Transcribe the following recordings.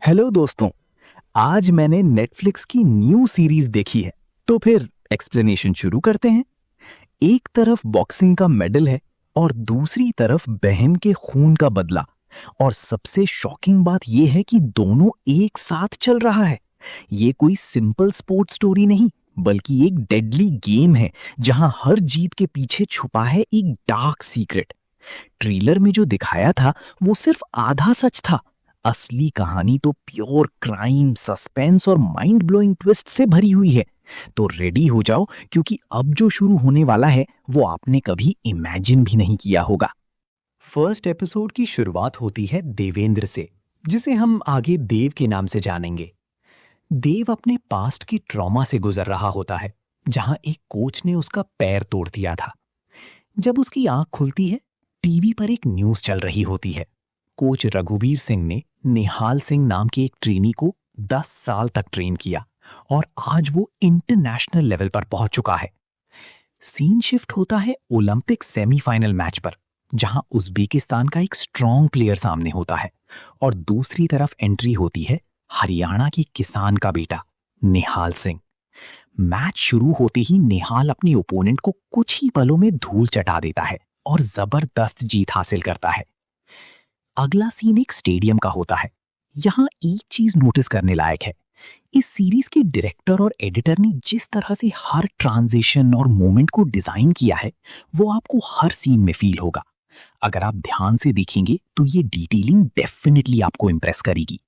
Hello दोस्तों। आज मैंने नेटफ्लिक्स की न्यू सीरीज देखी है, तो फिर एक्सप्लेनेशन शुरू करते हैं। एक तरफ बॉक्सिंग का मेडल है और दूसरी तरफ बहन के खून का बदला। और सबसे शॉकिंग बात यह है कि दोनों एक साथ चल रहा है। ये कोई सिंपल स्पोर्ट स्टोरी नहीं, बल्कि एक डेडली गेम है जहां हर जीत के पीछे छुपा है एक डार्क सीक्रेट। ट्रेलर में जो दिखाया था वो सिर्फ आधा सच था। असली कहानी तो प्योर क्राइम, सस्पेंस और माइंड ब्लोइंग ट्विस्ट से भरी हुई है। तो रेडी हो जाओ, क्योंकि अब जो शुरू होने वाला है वो आपने कभी इमेजिन भी नहीं किया होगा। फर्स्ट एपिसोड की शुरुआत होती है देवेंद्र से, जिसे हम आगे देव के नाम से जानेंगे। देव अपने पास्ट की ट्रॉमा से गुजर रहा होता है, जहां एक कोच ने उसका पैर तोड़ दिया था। जब उसकी आंख खुलती है, टीवी पर एक न्यूज चल रही होती है। कोच रघुवीर सिंह ने निहाल सिंह नाम के एक ट्रेनी को 10 साल तक ट्रेन किया और आज वो इंटरनेशनल लेवल पर पहुंच चुका है। सीन शिफ्ट होता है ओलंपिक सेमीफाइनल मैच पर, जहां उज्बेकिस्तान का एक स्ट्रॉन्ग प्लेयर सामने होता है और दूसरी तरफ एंट्री होती है हरियाणा की किसान का बेटा निहाल सिंह। मैच शुरू होते ही निहाल अपने ओपोनेंट को कुछ ही पलों में धूल चटा देता है और जबरदस्त जीत हासिल करता है। अगला सीन एक स्टेडियम का होता है। यहां एक चीज नोटिस करने लायक है। इस सीरीज के डायरेक्टर और एडिटर ने जिस तरह से हर ट्रांजिशन और मोमेंट को डिजाइन किया है, वो आपको हर सीन में फील होगा। अगर आप ध्यान से देखेंगे तो ये डिटेलिंग डेफिनेटली आपको इंप्रेस करेगी।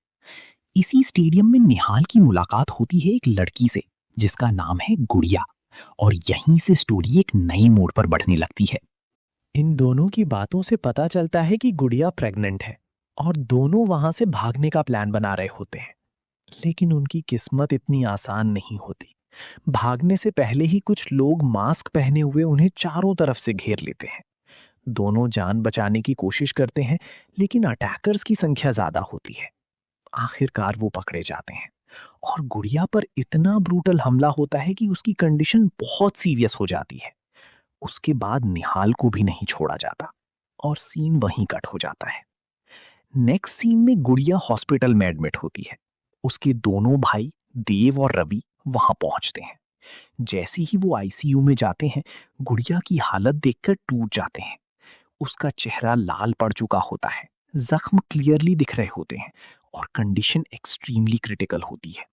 इसी स्टेडियम में निहाल की मुलाकात होती है एक लड़की से, जिसका नाम है गुड़िया, और यहीं से स्टोरी एक नई मोड़ पर बढ़ने लगती है। इन दोनों की बातों से पता चलता है कि गुड़िया प्रेग्नेंट है और दोनों वहां से भागने का प्लान बना रहे होते हैं। लेकिन उनकी किस्मत इतनी आसान नहीं होती। भागने से पहले ही कुछ लोग मास्क पहने हुए उन्हें चारों तरफ से घेर लेते हैं। दोनों जान बचाने की कोशिश करते हैं, लेकिन अटैकर्स की संख्या ज्यादा होती है। आखिरकार वो पकड़े जाते हैं और गुड़िया पर इतना ब्रूटल हमला होता है कि उसकी कंडीशन बहुत सीरियस हो जाती है। उसके बाद निहाल को भी नहीं छोड़ा जाता और सीन वहीं कट हो जाता है। नेक्स्ट सीन में गुड़िया हॉस्पिटल में एडमिट होती है। उसके दोनों भाई देव और रवि वहां पहुंचते हैं। जैसे ही वो आईसीयू में जाते हैं, गुड़िया की हालत देखकर टूट जाते हैं। उसका चेहरा लाल पड़ चुका होता है, जख्म क्लियरली दिख रहे होते हैं और कंडीशन एक्सट्रीमली क्रिटिकल होती है।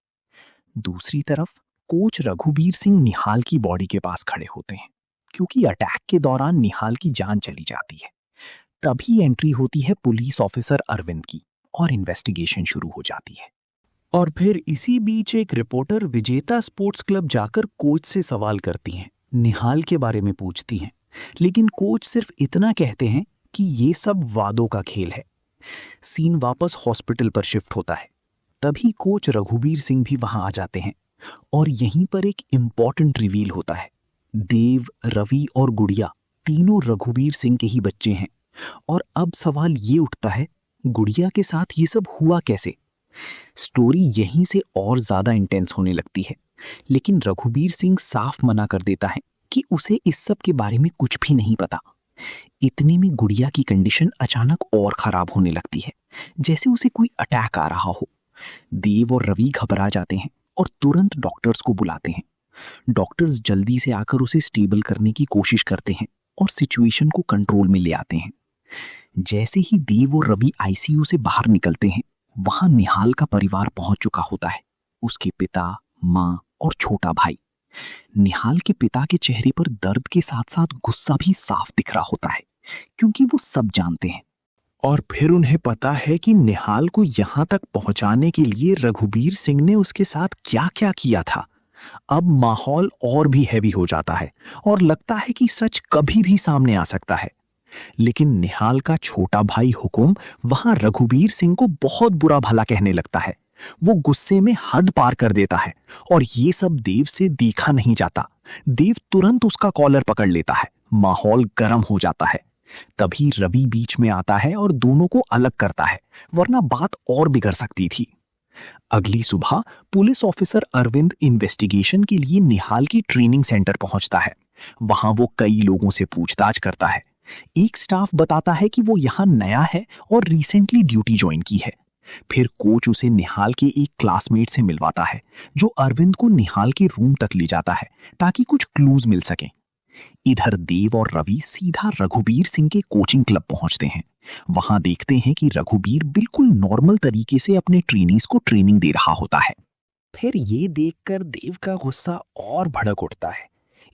दूसरी तरफ कोच रघुवीर सिंह निहाल की बॉडी के पास खड़े होते हैं, क्योंकि अटैक के दौरान निहाल की जान चली जाती है। तभी एंट्री होती है पुलिस ऑफिसर अरविंद की और इन्वेस्टिगेशन शुरू हो जाती है। और फिर इसी बीच एक रिपोर्टर विजेता स्पोर्ट्स क्लब जाकर कोच से सवाल करती हैं, निहाल के बारे में पूछती हैं, लेकिन कोच सिर्फ इतना कहते हैं कि ये सब वादों का खेल है। सीन वापस हॉस्पिटल पर शिफ्ट होता है। तभी कोच रघुवीर सिंह भी वहां आ जाते हैं और यहीं पर एक इम्पॉर्टेंट रिवील होता है। देव, रवि और गुड़िया तीनों रघुवीर सिंह के ही बच्चे हैं। और अब सवाल ये उठता है, गुड़िया के साथ ये सब हुआ कैसे? स्टोरी यहीं से और ज्यादा इंटेंस होने लगती है, लेकिन रघुवीर सिंह साफ मना कर देता है कि उसे इस सब के बारे में कुछ भी नहीं पता। इतने में गुड़िया की कंडीशन अचानक और खराब होने लगती है, जैसे उसे कोई अटैक आ रहा हो। देव और रवि घबरा जाते हैं और तुरंत डॉक्टर्स को बुलाते हैं। डॉक्टर्स जल्दी से आकर उसे स्टेबल करने की कोशिश करते हैं और सिचुएशन को कंट्रोल में ले आते हैं। जैसे ही देव और रवि आईसीयू से बाहर निकलते हैं, वहां निहाल का परिवार पहुंच चुका होता है। उसके पिता, मां और छोटा भाई। निहाल के पिता के चेहरे पर दर्द के साथ साथ गुस्सा भी साफ दिख रहा होता है, क्योंकि वो सब जानते हैं। और फिर उन्हें पता है कि निहाल को यहां तक पहुंचाने के लिए रघुवीर सिंह ने उसके साथ क्या क्या किया था। अब माहौल और भी हैवी हो जाता है और लगता है कि सच कभी भी सामने आ सकता है। लेकिन निहाल का छोटा भाई हुकुम वहां रघुवीर सिंह को बहुत बुरा भला कहने लगता है। वो गुस्से में हद पार कर देता है और ये सब देव से देखा नहीं जाता। देव तुरंत उसका कॉलर पकड़ लेता है। माहौल गर्म हो जाता है। तभी रवि बीच में आता है और दोनों को अलग करता है, वरना बात और बिगड़ सकती थी। अगली सुबह पुलिस ऑफिसर अरविंद इन्वेस्टिगेशन के लिए निहाल की ट्रेनिंग सेंटर पहुंचता है। वहां वो कई लोगों से पूछताछ करता है। एक स्टाफ बताता है कि वो यहाँ नया है और रिसेंटली ड्यूटी ज्वाइन की है। फिर कोच उसे निहाल के एक क्लासमेट से मिलवाता है जो अरविंद को निहाल के रूम तक ले जाता है ताकि कुछ क्लूज मिल सके। इधर देव और रवि सीधा रघुबीर सिंह के कोचिंग क्लब पहुंचते हैं। वहां देखते हैं कि रघुबीर बिल्कुल नॉर्मल तरीके से अपने ट्रेनीज को ट्रेनिंग दे रहा होता है। फिर ये देखकर देव का गुस्सा और भड़क उठता है।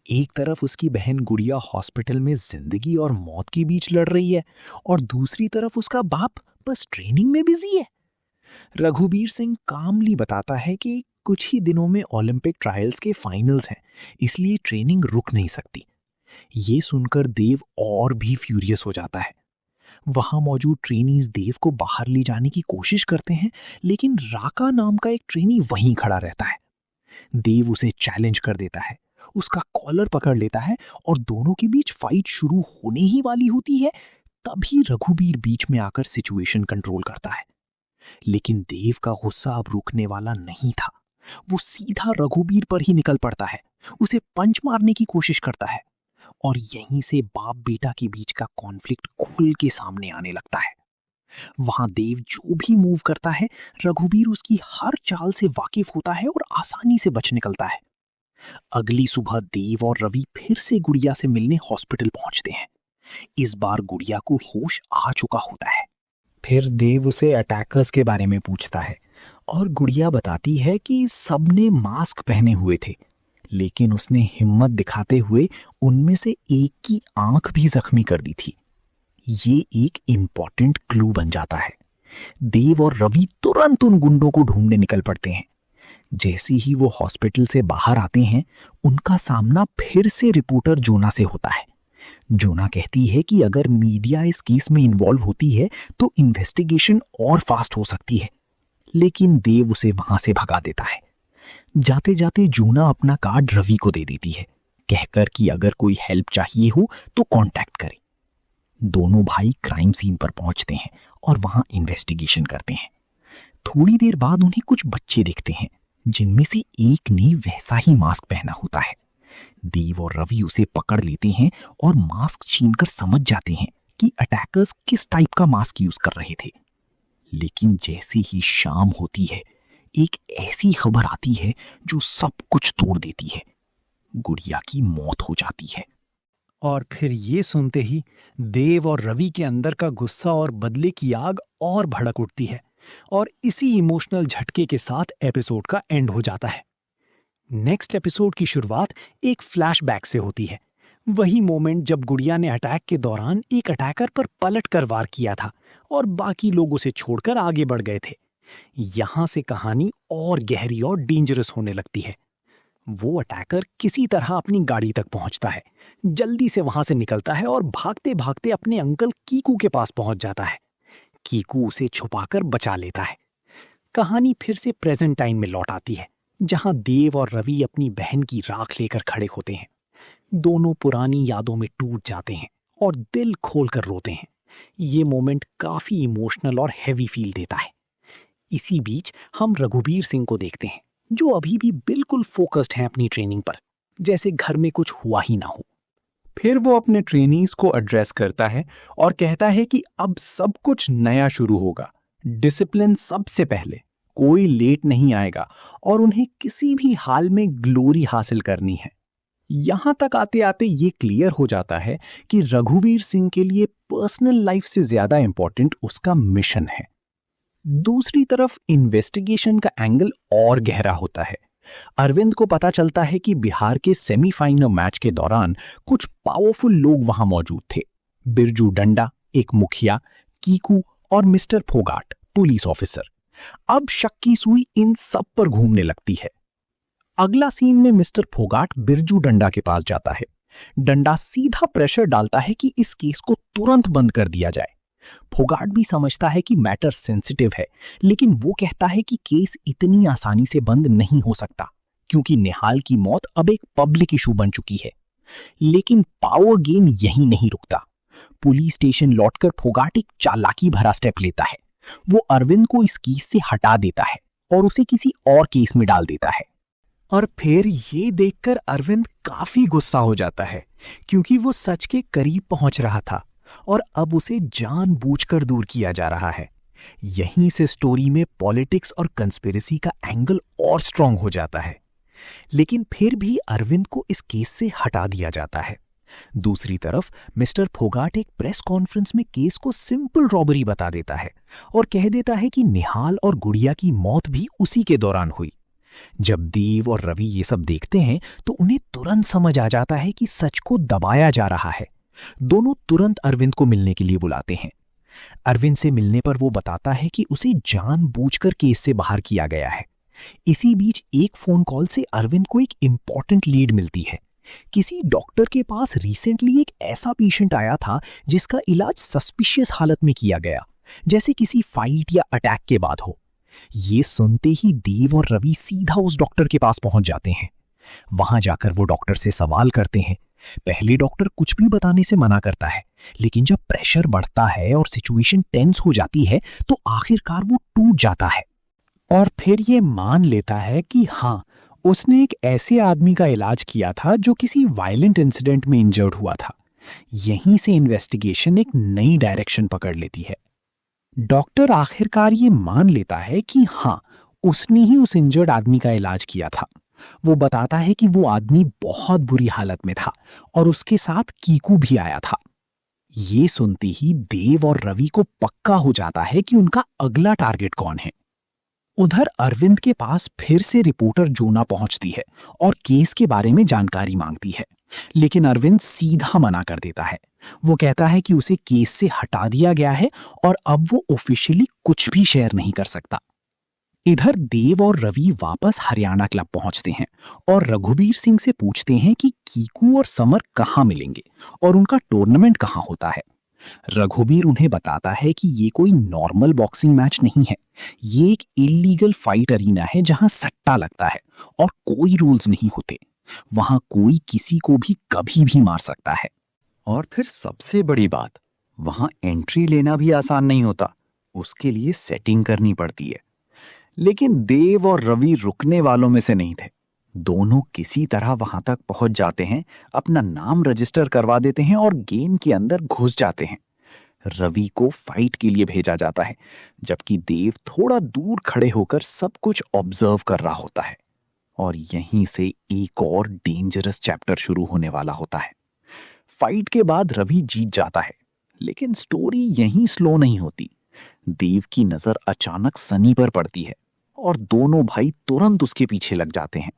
एक तरफ उसकी बहन गुड़िया हॉस्पिटल में जिंदगी और मौत के बीच लड़ रही है और दूसरी तरफ उसका बाप बस ट्रेनिंग में बिजी है। रघुबीर सिंह कामली बताता है कि कुछ ही दिनों में ओलंपिक ट्रायल्स के फाइनल्स हैं, इसलिए ट्रेनिंग रुक नहीं सकती। ये सुनकर देव और भी फ्यूरियस हो जाता है। वहां मौजूद ट्रेनीज देव को बाहर ले जाने की कोशिश करते हैं, लेकिन राका नाम का एक ट्रेनी वहीं खड़ा रहता है। देव उसे चैलेंज कर देता है, उसका कॉलर पकड़ लेता है और दोनों के बीच फाइट शुरू होने ही वाली होती है। तभी रघुबीर बीच में आकर सिचुएशन कंट्रोल करता है। लेकिन देव का गुस्सा अब रुकने वाला नहीं था। वो सीधा रघुबीर पर ही निकल पड़ता है, उसे पंच मारने की कोशिश करता है और यहीं से बाप बेटा के बीच का कॉन्फ्लिक्ट खुल के सामने आने लगता है। वहां देव जो भी मूव करता है, रघुबीर उसकी हर चाल से वाकिफ होता है और आसानी से बच निकलता है। अगली सुबह देव और रवि फिर से गुड़िया से मिलने हॉस्पिटल पहुंचते हैं। इस बार गुड़िया को होश आ चुका होता है। फिर देव उसे अटैकर्स के बारे में पूछता है और गुड़िया बताती है कि सबने मास्क पहने हुए थे, लेकिन उसने हिम्मत दिखाते हुए उनमें से एक की आंख भी जख्मी कर दी थी। ये एक इंपॉर्टेंट क्लू बन जाता है। देव और रवि तुरंत उन गुंडों को ढूंढने निकल पड़ते हैं। जैसे ही वो हॉस्पिटल से बाहर आते हैं, उनका सामना फिर से रिपोर्टर जोना से होता है। जोना कहती है कि अगर मीडिया इस केस में इन्वॉल्व होती है तो इन्वेस्टिगेशन और फास्ट हो सकती है, लेकिन देव उसे वहां से भगा देता है। जाते जाते जोना अपना कार्ड रवि को दे देती है, कहकर कि अगर कोई हेल्प चाहिए हो तो कांटेक्ट करे। दोनों भाई क्राइम सीन पर पहुंचते हैं और वहां इन्वेस्टिगेशन करते हैं। थोड़ी देर बाद उन्हें कुछ बच्चे दिखते हैं, जिनमें से एक ने वैसा ही मास्क पहना होता है। देव और रवि उसे पकड़ लेते हैं और मास्क छीनकर समझ जाते हैं कि अटैकर्स किस टाइप का मास्क यूज कर रहे थे। लेकिन जैसे ही शाम होती है, एक ऐसी खबर आती है जो सब कुछ तोड़ देती है। गुड़िया की मौत हो जाती है। और फिर ये सुनते ही देव और रवि के अंदर का गुस्सा और बदले की आग और भड़क उठती है और इसी इमोशनल झटके के साथ एपिसोड का एंड हो जाता है। नेक्स्ट एपिसोड की शुरुआत एक फ्लैशबैक से होती है। वही मोमेंट जब गुड़िया ने अटैक के दौरान एक अटैकर पर पलट कर वार किया था और बाकी लोग उसे छोड़कर आगे बढ़ गए थे। यहां से कहानी और गहरी और डेंजरस होने लगती है। वो अटैकर किसी तरह अपनी गाड़ी तक पहुंचता है, जल्दी से वहां से निकलता है और भागते भागते अपने अंकल कीकू के पास पहुंच जाता है। कीकू उसे छुपाकर बचा लेता है। कहानी फिर से प्रेजेंट टाइम में लौट आती है, जहां देव और रवि अपनी बहन की राख लेकर खड़े होते हैं। दोनों पुरानी यादों में टूट जाते हैं और दिल खोलकर रोते हैं। ये मोमेंट काफी इमोशनल और हैवी फील देता है। इसी बीच हम रघुबीर सिंह को देखते हैं, जो अभी भी बिल्कुल फोकस्ड हैं अपनी ट्रेनिंग पर, जैसे घर में कुछ हुआ ही ना हो। फिर वो अपने ट्रेनीज को एड्रेस करता है और कहता है कि अब सब कुछ नया शुरू होगा। डिसिप्लिन सबसे पहले, कोई लेट नहीं आएगा और उन्हें किसी भी हाल में ग्लोरी हासिल करनी है। यहां तक आते आते ये क्लियर हो जाता है कि रघुवीर सिंह के लिए पर्सनल लाइफ से ज्यादा इंपॉर्टेंट उसका मिशन है। दूसरी तरफ इन्वेस्टिगेशन का एंगल और गहरा होता है। अरविंद को पता चलता है कि बिहार के सेमीफाइनल मैच के दौरान कुछ पावरफुल लोग वहां मौजूद थे। बिरजू डंडा, एक मुखिया, कीकू और मिस्टर फोगाट, पुलिस ऑफिसर। अब शक की सुई इन सब पर घूमने लगती है। अगला सीन में मिस्टर फोगाट बिरजू डंडा के पास जाता है। डंडा सीधा प्रेशर डालता है कि इस केस को तुरंत बंद कर दिया जाए। फोगाट भी समझता है कि मैटर सेंसिटिव है, लेकिन वो कहता है कि केस इतनी आसानी से बंद नहीं हो सकता, क्योंकि निहाल की मौत अब एक पब्लिक इशू बन चुकी है। लेकिन पावर गेम यहीं नहीं रुकता। पुलिस स्टेशन लौटकर फोगाट एक चालाकी भरा स्टेप लेता है। वो अरविंद को इस केस से हटा देता है और उसे किसी और केस में डाल देता है। और फिर ये देखकर अरविंद काफी गुस्सा हो जाता है, क्योंकि वो सच के करीब पहुंच रहा था और अब उसे जानबूझकर दूर किया जा रहा है। यहीं से स्टोरी में पॉलिटिक्स और कंस्पिरेसी का एंगल और स्ट्रांग हो जाता है। लेकिन फिर भी अरविंद को इस केस से हटा दिया जाता है। दूसरी तरफ मिस्टर फोगाट एक प्रेस कॉन्फ्रेंस में केस को सिंपल रॉबरी बता देता है और कह देता है कि निहाल और गुड़िया की मौत भी उसी के दौरान हुई। जब देव और रवि ये सब देखते हैं तो उन्हें तुरंत समझ आ जाता है कि सच को दबाया जा रहा है। दोनों तुरंत अरविंद को मिलने के लिए बुलाते हैं। अरविंद से मिलने पर वो बताता है कि उसे जानबूझकर केस से बाहर किया गया है। इसी बीच एक फोन कॉल से अरविंद को एक इंपॉर्टेंट लीड मिलती है। किसी डॉक्टर के पास रिसेंटली एक ऐसा पेशेंट आया था जिसका इलाज सस्पिशियस हालत में किया गया, जैसे किसी फाइट या अटैक के बाद हो। ये सुनते ही देव और रवि सीधा उस डॉक्टर के पास पहुंच जाते हैं। वहां जाकर वो डॉक्टर से सवाल करते हैं। पहले डॉक्टर कुछ भी बताने से मना करता है, लेकिन जब प्रेशर बढ़ता है और सिचुएशन टेंस हो जाती है तो आखिरकार वो टूट जाता है और फिर ये मान लेता है कि हाँ, उसने एक ऐसे आदमी का इलाज किया था जो किसी वायलेंट इंसिडेंट में इंजर्ड हुआ था। यहीं से इन्वेस्टिगेशन एक नई डायरेक्शन पकड़ लेती है। डॉक्टर आखिरकार ये मान लेता है कि हाँ, उसने ही उस इंजर्ड आदमी का इलाज किया था। वो बताता है कि वो आदमी बहुत बुरी हालत में था और उसके साथ कीकू भी आया था। ये सुनते ही देव और रवि को पक्का हो जाता है कि उनका अगला टारगेट कौन है। उधर अरविंद के पास फिर से रिपोर्टर जोना पहुंचती है और केस के बारे में जानकारी मांगती है, लेकिन अरविंद सीधा मना कर देता है। वो कहता है कि उसे केस से हटा दिया गया है और अब वो ऑफिशियली कुछ भी शेयर नहीं कर सकता। इधर देव और रवि वापस हरियाणा क्लब पहुंचते हैं और रघुबीर सिंह से पूछते हैं कि कीकू और समर कहाँ मिलेंगे और उनका टूर्नामेंट कहाँ होता है। रघुबीर उन्हें बताता है कि ये कोई नॉर्मल बॉक्सिंग मैच नहीं है, ये एक इलीगल फाइट अरीना है जहां सट्टा लगता है और कोई रूल्स नहीं होते। वहां कोई किसी को भी कभी भी मार सकता है। और फिर सबसे बड़ी बात, वहां एंट्री लेना भी आसान नहीं होता, उसके लिए सेटिंग करनी पड़ती है। लेकिन देव और रवि रुकने वालों में से नहीं थे। दोनों किसी तरह वहां तक पहुंच जाते हैं, अपना नाम रजिस्टर करवा देते हैं और गेम के अंदर घुस जाते हैं। रवि को फाइट के लिए भेजा जाता है, जबकि देव थोड़ा दूर खड़े होकर सब कुछ ऑब्जर्व कर रहा होता है। और यहीं से एक और डेंजरस चैप्टर शुरू होने वाला होता है। फाइट के बाद रवि जीत जाता है, लेकिन स्टोरी यहीं स्लो नहीं होती। देव की नजर अचानक सनी पर पड़ती है और दोनों भाई तुरंत उसके पीछे लग जाते हैं।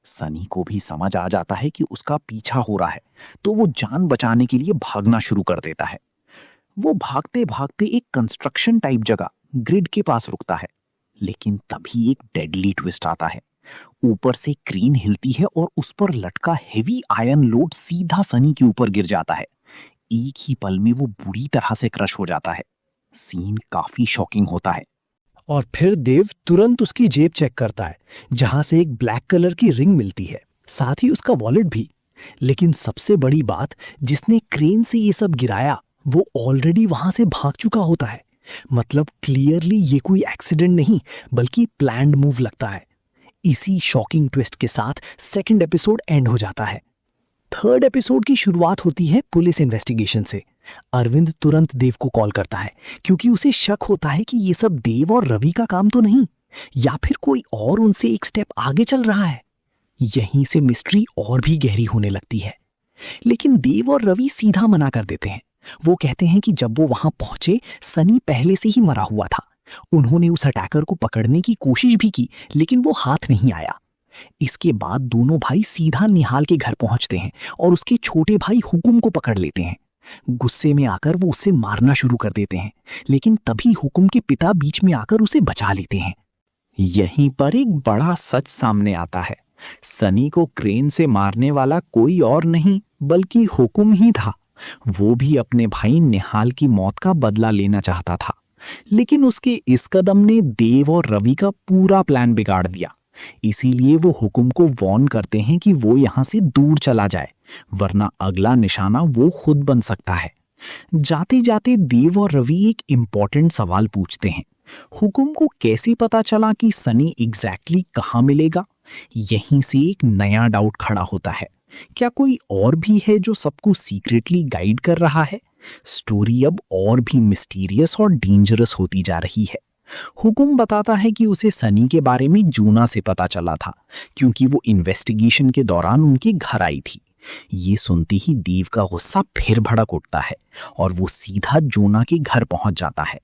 सनी को भी समझ आ जाता है कि उसका पीछा हो रहा है, तो वो जान बचाने के लिए भागना शुरू कर देता है। वो भागते भागते एक कंस्ट्रक्शन टाइप जगह ग्रिड के पास रुकता है, लेकिन तभी एक डेडली ट्विस्ट आता है। ऊपर से क्रेन हिलती है और उस पर लटका हेवी आयरन लोड सीधा सनी के ऊपर गिर जाता है। एक ही पल में वो बुरी तरह से क्रश हो जाता है। सीन काफी शॉकिंग होता है। और फिर देव तुरंत उसकी जेब चेक करता है, जहां से एक ब्लैक कलर की रिंग मिलती है, साथ ही उसका वॉलेट भी। लेकिन सबसे बड़ी बात, जिसने क्रेन से ये सब गिराया वो ऑलरेडी वहां से भाग चुका होता है। मतलब क्लियरली ये कोई एक्सीडेंट नहीं बल्कि प्लान्ड मूव लगता है। इसी शॉकिंग ट्विस्ट के साथ सेकंड एपिसोड एंड हो जाता है। थर्ड एपिसोड की शुरुआत होती है पुलिस इन्वेस्टिगेशन से। अरविंद तुरंत देव को कॉल करता है क्योंकि उसे शक होता है कि ये सब देव और रवि का काम तो नहीं, या फिर कोई और उनसे एक स्टेप आगे चल रहा है। यहीं से मिस्ट्री और भी गहरी होने लगती है। लेकिन देव और रवि सीधा मना कर देते हैं। वो कहते हैं कि जब वो वहां पहुंचे सनी पहले से ही मरा हुआ था। उन्होंने उस अटैकर को पकड़ने की कोशिश भी की, लेकिन वो हाथ नहीं आया। इसके बाद दोनों भाई सीधा निहाल के घर पहुंचते हैं और उसके छोटे भाई हुकुम को पकड़ लेते हैं। गुस्से में आकर वो उसे मारना शुरू कर देते हैं, लेकिन तभी हुकुम के पिता बीच में आकर उसे बचा लेते हैं। यहीं पर एक बड़ा सच सामने आता है। सनी को क्रेन से मारने वाला कोई और नहीं बल्कि हुकुम ही था। वो भी अपने भाई निहाल की मौत का बदला लेना चाहता था, लेकिन उसके इस कदम ने देव और रवि का पूरा प्लान बिगाड़ दिया। इसीलिए वो हुकुम को वॉर्न करते हैं कि वो यहां से दूर चला जाए, वरना अगला निशाना वो खुद बन सकता है। जाते जाते देव और रवि एक इंपॉर्टेंट सवाल पूछते हैं। हुकुम को कैसे पता चला कि सनी एग्जैक्टली कहाँ मिलेगा? यहीं से एक नया डाउट खड़ा होता है। क्या कोई और भी है जो सबको सीक्रेटली गाइड कर रहा है? स्टोरी अब और भी मिस्टीरियस और डेंजरस होती जा रही है। हुकुम बताता है कि उसे सनी के बारे में जूना से पता चला था, क्योंकि वो इन्वेस्टिगेशन के दौरान उनके घर आई थी। ये सुनते ही देव का गुस्सा फिर भड़क उठता है और वो सीधा जोना के घर पहुंच जाता है।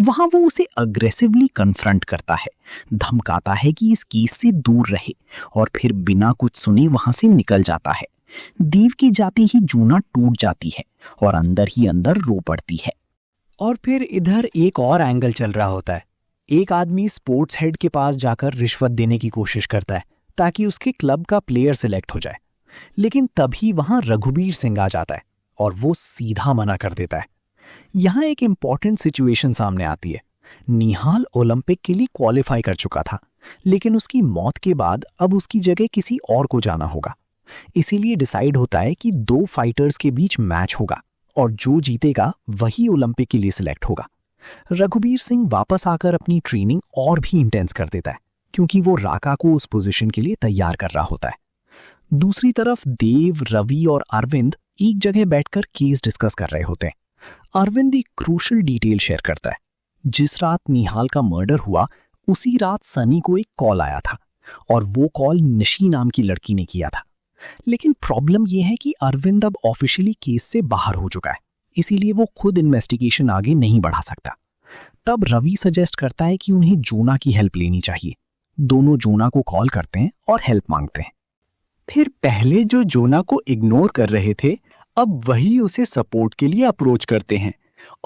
वहां वो उसे अग्रेसिवली कन्फ्रंट करता है, धमकाता है कि इस केस से दूर रहे, और फिर बिना कुछ सुने वहां से निकल जाता है। देव के जाते ही जोना टूट जाती है और अंदर ही अंदर रो पड़ती है। और फिर इधर एक और एंगल चल रहा होता है। एक आदमी स्पोर्ट्स हेड के पास जाकर रिश्वत देने की कोशिश करता है ताकि उसके क्लब का प्लेयर सिलेक्ट हो जाए, लेकिन तभी वहां रघुबीर सिंह आ जाता है और वो सीधा मना कर देता है। यहाँ एक इंपॉर्टेंट सिचुएशन सामने आती है। निहाल ओलंपिक के लिए क्वालिफाई कर चुका था, लेकिन उसकी मौत के बाद अब उसकी जगह किसी और को जाना होगा। इसीलिए डिसाइड होता है कि 2 फाइटर्स के बीच मैच होगा और जो जीतेगा वही ओलंपिक के लिए सिलेक्ट होगा। रघुबीर सिंह वापस आकर अपनी ट्रेनिंग और भी इंटेंस कर देता है, क्योंकि वो राका को उस पोजीशन के लिए तैयार कर रहा होता है। दूसरी तरफ देव, रवि और अरविंद एक जगह बैठकर केस डिस्कस कर रहे होते हैं। अरविंद एक क्रूशल डिटेल शेयर करता है। जिस रात निहाल का मर्डर हुआ, उसी रात सनी को एक कॉल आया था, और वो कॉल निशी नाम की लड़की ने किया था। लेकिन प्रॉब्लम यह है कि अरविंद अब ऑफिशियली केस से बाहर हो चुका है, इसीलिए वो खुद इन्वेस्टिगेशन आगे नहीं बढ़ा सकता। तब रवि सजेस्ट करता है कि उन्हें जोना की हेल्प लेनी चाहिए। दोनों जोना को कॉल करते हैं और हेल्प मांगते हैं। फिर पहले जो जोना को इग्नोर कर रहे थे, अब वही उसे सपोर्ट के लिए अप्रोच करते हैं,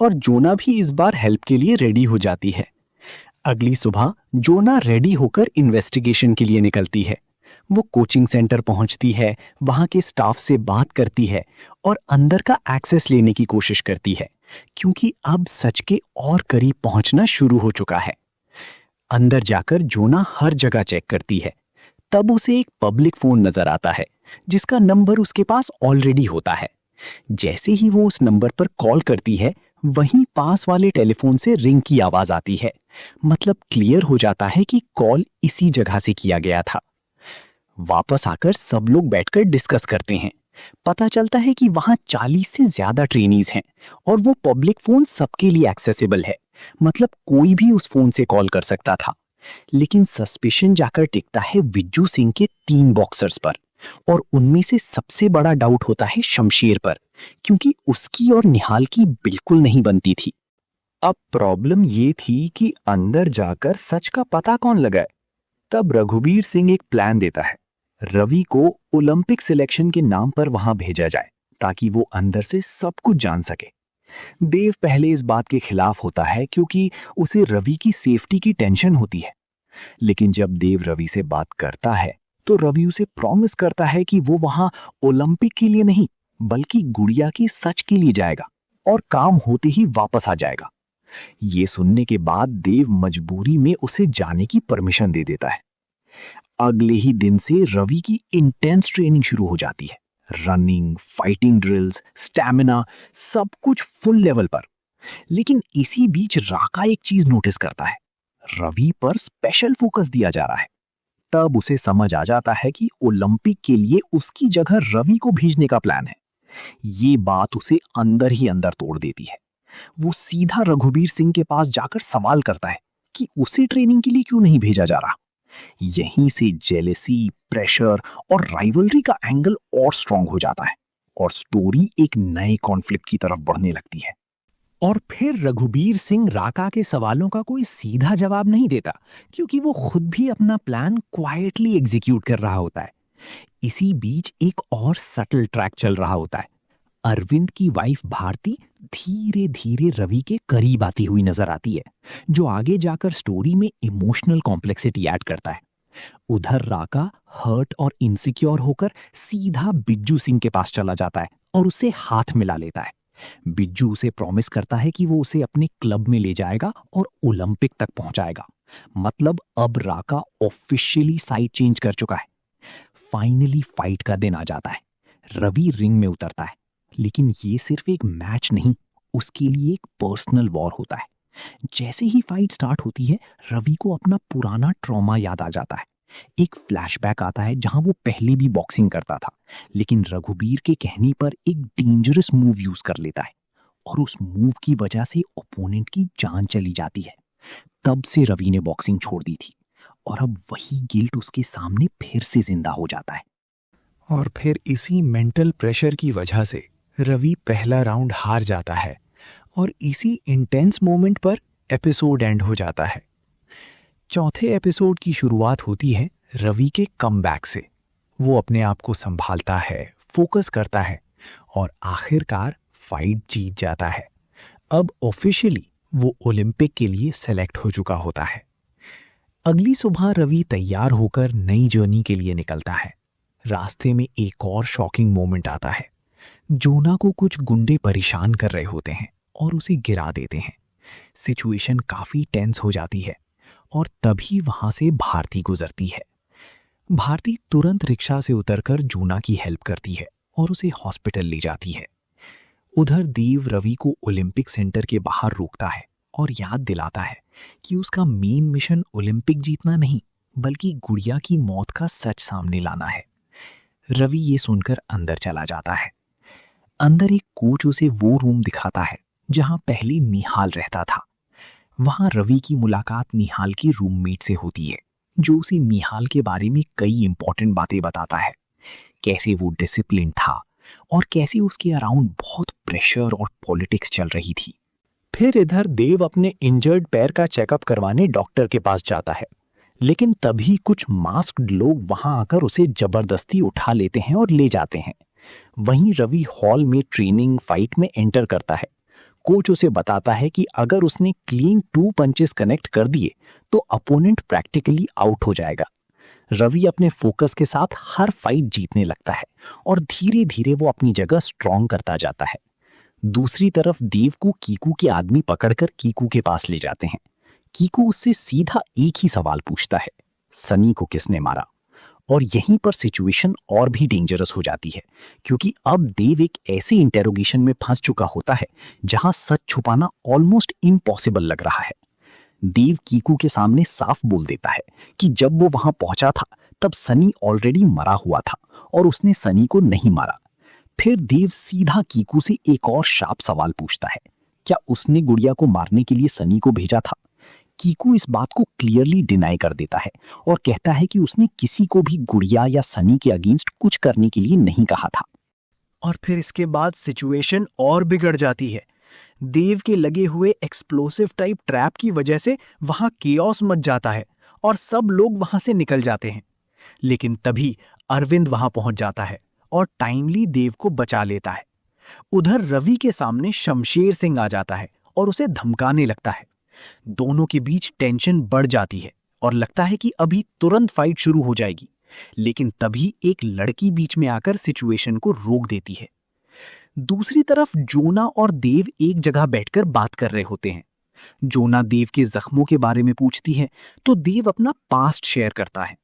और जोना भी इस बार हेल्प के लिए रेडी हो जाती है। अगली सुबह जोना रेडी होकर इन्वेस्टिगेशन के लिए निकलती है। वो कोचिंग सेंटर पहुंचती है, वहां के स्टाफ से बात करती है और अंदर का एक्सेस लेने की कोशिश करती है, क्योंकि अब सच के और करीब पहुंचना शुरू हो चुका है। अंदर जाकर जोना हर जगह चेक करती है। तब उसे एक पब्लिक फोन नजर आता है, जिसका नंबर उसके पास ऑलरेडी होता है। जैसे ही वो उस नंबर पर कॉल करती है, वहीं पास वाले टेलीफोन से रिंग की आवाज आती है। मतलब क्लियर हो जाता है कि कॉल इसी जगह से किया गया था। वापस आकर सब लोग बैठकर डिस्कस करते हैं। पता चलता है कि वहां 40 से ज्यादा ट्रेनीज हैं और वो पब्लिक फोन सबके लिए एक्सेसिबल है। मतलब कोई भी उस फोन से कॉल कर सकता था। लेकिन सस्पिशन जाकर टिकता है विज्जू सिंह के 3 बॉक्सर्स पर, और उनमें से सबसे बड़ा डाउट होता है शमशेर पर, क्योंकि उसकी और निहाल की बिल्कुल नहीं बनती थी। अब प्रॉब्लम ये थी कि अंदर जाकर सच का पता कौन लगाए। तब रघुबीर सिंह एक प्लान देता है। रवि को ओलंपिक सिलेक्शन के नाम पर वहां भेजा जाए, ताकि वो अंदर से सब कुछ जान सके। देव पहले इस बात के खिलाफ होता है, क्योंकि उसे रवि की सेफ्टी की टेंशन होती है। लेकिन जब देव रवि से बात करता है, तो रवि उसे प्रॉमिस करता है कि वो वहां ओलंपिक के लिए नहीं, बल्कि गुड़िया की सच के लिए जाएगा और काम होते ही वापस आ जाएगा। ये सुनने के बाद देव मजबूरी में उसे जाने की परमिशन दे देता है। अगले ही दिन से रवि की इंटेंस ट्रेनिंग शुरू हो जाती है। रनिंग, फाइटिंग ड्रिल्स, स्टैमिना, सब कुछ फुल लेवल पर। लेकिन इसी बीच राका एक चीज नोटिस करता है। रवि पर स्पेशल फोकस दिया जा रहा है। तब उसे समझ आ जाता है कि ओलंपिक के लिए उसकी जगह रवि को भेजने का प्लान है। ये बात उसे अंदर ही अंदर तोड़ देती है। वो सीधा रघुबीर सिंह के पास जाकर सवाल करता है कि उसे ट्रेनिंग के लिए क्यों नहीं भेजा जा रहा। यहीं से जेलेसी, प्रेशर और राइवलरी का एंगल और स्ट्रांग हो जाता है, और स्टोरी एक नए कॉन्फ्लिक्ट की तरफ बढ़ने लगती है। और फिर रघुबीर सिंह राका के सवालों का कोई सीधा जवाब नहीं देता, क्योंकि वो खुद भी अपना प्लान क्वाइटली एग्जीक्यूट कर रहा होता है। इसी बीच एक और सटल ट्रैक चल रहा होता है। अरविंद की वाइफ भारती धीरे धीरे रवि के करीब आती हुई नजर आती है, जो आगे जाकर स्टोरी में इमोशनल कॉम्प्लेक्सिटी ऐड करता है। उधर राका हर्ट और इनसिक्योर होकर सीधा बिज्जू सिंह के पास चला जाता है और उसे हाथ मिला लेता है। बिज्जू उसे प्रॉमिस करता है कि वो उसे अपने क्लब में ले जाएगा और ओलंपिक तक पहुंचाएगा। मतलब अब राका ऑफिशियली साइड चेंज कर चुका है। फाइनली फाइट का दिन आ जाता है। रवि रिंग में उतरता है, लेकिन ये सिर्फ एक मैच नहीं, उसके लिए एक पर्सनल वॉर होता है। जैसे ही फाइट स्टार्ट होती है, रवि को अपना पुराना ट्रॉमा याद आ जाता है। एक फ्लैशबैक आता है जहां वो पहले भी बॉक्सिंग करता था, लेकिन रघुबीर के कहने पर एक डेंजरस मूव यूज कर लेता है और उस मूव की वजह से ओपोनेंट की जान चली जाती है। तब से रवि ने बॉक्सिंग छोड़ दी थी और अब वही गिल्ट उसके सामने फिर से जिंदा हो जाता है। और फिर इसी मेंटल प्रेशर की वजह से रवि पहला राउंड हार जाता है और इसी इंटेंस मोमेंट पर एपिसोड एंड हो जाता है। चौथे एपिसोड की शुरुआत होती है रवि के कमबैक से। वो अपने आप को संभालता है, फोकस करता है और आखिरकार फाइट जीत जाता है। अब ऑफिशियली वो ओलंपिक के लिए सेलेक्ट हो चुका होता है। अगली सुबह रवि तैयार होकर नई जर्नी के लिए निकलता है। रास्ते में एक और शॉकिंग मोमेंट आता है। जोना को कुछ गुंडे परेशान कर रहे होते हैं और उसे गिरा देते हैं। सिचुएशन काफी टेंस हो जाती है और तभी वहां से भारती गुजरती है। भारती तुरंत रिक्शा से उतरकर जोना की हेल्प करती है और उसे हॉस्पिटल ले जाती है। उधर देव रवि को ओलंपिक सेंटर के बाहर रोकता है और याद दिलाता है कि उसका मेन मिशन ओलंपिक जीतना नहीं बल्कि गुड़िया की मौत का सच सामने लाना है। रवि ये सुनकर अंदर चला जाता है। अंदर एक कोच उसे वो रूम दिखाता है जहां पहले निहाल रहता था। वहां रवि की मुलाकात निहाल के रूममेट से होती है, जो उसे निहाल के बारे में कई इंपॉर्टेंट बातें बताता है। कैसे वो डिसिप्लिन था और कैसे उसके अराउंड बहुत प्रेशर और पॉलिटिक्स चल रही थी। फिर इधर देव अपने इंजर्ड पैर का चेकअप करवाने डॉक्टर के पास जाता है, लेकिन तभी कुछ मास्क्ड लोग वहां आकर उसे जबरदस्ती उठा लेते हैं और ले जाते हैं। वहीं रवि हॉल में ट्रेनिंग फाइट में एंटर करता है। कोच उसे बताता है कि अगर उसने क्लीन 2 पंचेस कनेक्ट कर दिए तो अपोनेंट प्रैक्टिकली आउट हो जाएगा। रवि अपने फोकस के साथ हर फाइट जीतने लगता है और धीरे धीरे वो अपनी जगह स्ट्रॉन्ग करता जाता है। दूसरी तरफ देव को कीकू के आदमी पकड़कर कीकू के पास ले जाते हैं। कीकू उससे सीधा एक ही सवाल पूछता है, सनी को किसने मारा? और यहीं पर सिचुएशन और भी डेंजरस हो जाती है, क्योंकि अब देव एक ऐसे इंटेरोगेशन में फंस चुका होता है जहां सच छुपाना ऑलमोस्ट इम्पॉसिबल लग रहा है। देव कीकू के सामने साफ बोल देता है कि जब वो वहां पहुंचा था तब सनी ऑलरेडी मरा हुआ था और उसने सनी को नहीं मारा। फिर देव सीधा कीकू से एक और शार्प सवाल पूछता है, क्या उसने गुड़िया को मारने के लिए सनी को भेजा था? कीकू इस बात को क्लियरली डिनाई कर देता है और कहता है कि उसने किसी को भी गुड़िया या सनी के अगेंस्ट कुछ करने के लिए नहीं कहा था। और फिर इसके बाद सिचुएशन और बिगड़ जाती है। देव के लगे हुए एक्सप्लोसिव टाइप ट्रैप की वजह से वहां केओस मच जाता है और सब लोग वहां से निकल जाते हैं। लेकिन तभी अरविंद वहां पहुंच जाता है और टाइमली देव को बचा लेता है। उधर रवि के सामने शमशेर सिंह आ जाता है और उसे धमकाने लगता है। दोनों के बीच टेंशन बढ़ जाती है और लगता है कि अभी तुरंत फाइट शुरू हो जाएगी। लेकिन तभी एक लड़की बीच में आकर सिचुएशन को रोक देती है। दूसरी तरफ जोना और देव एक जगह बैठकर बात कर रहे होते हैं। जोना देव के जख्मों के बारे में पूछती है तो देव अपना पास्ट शेयर करता है।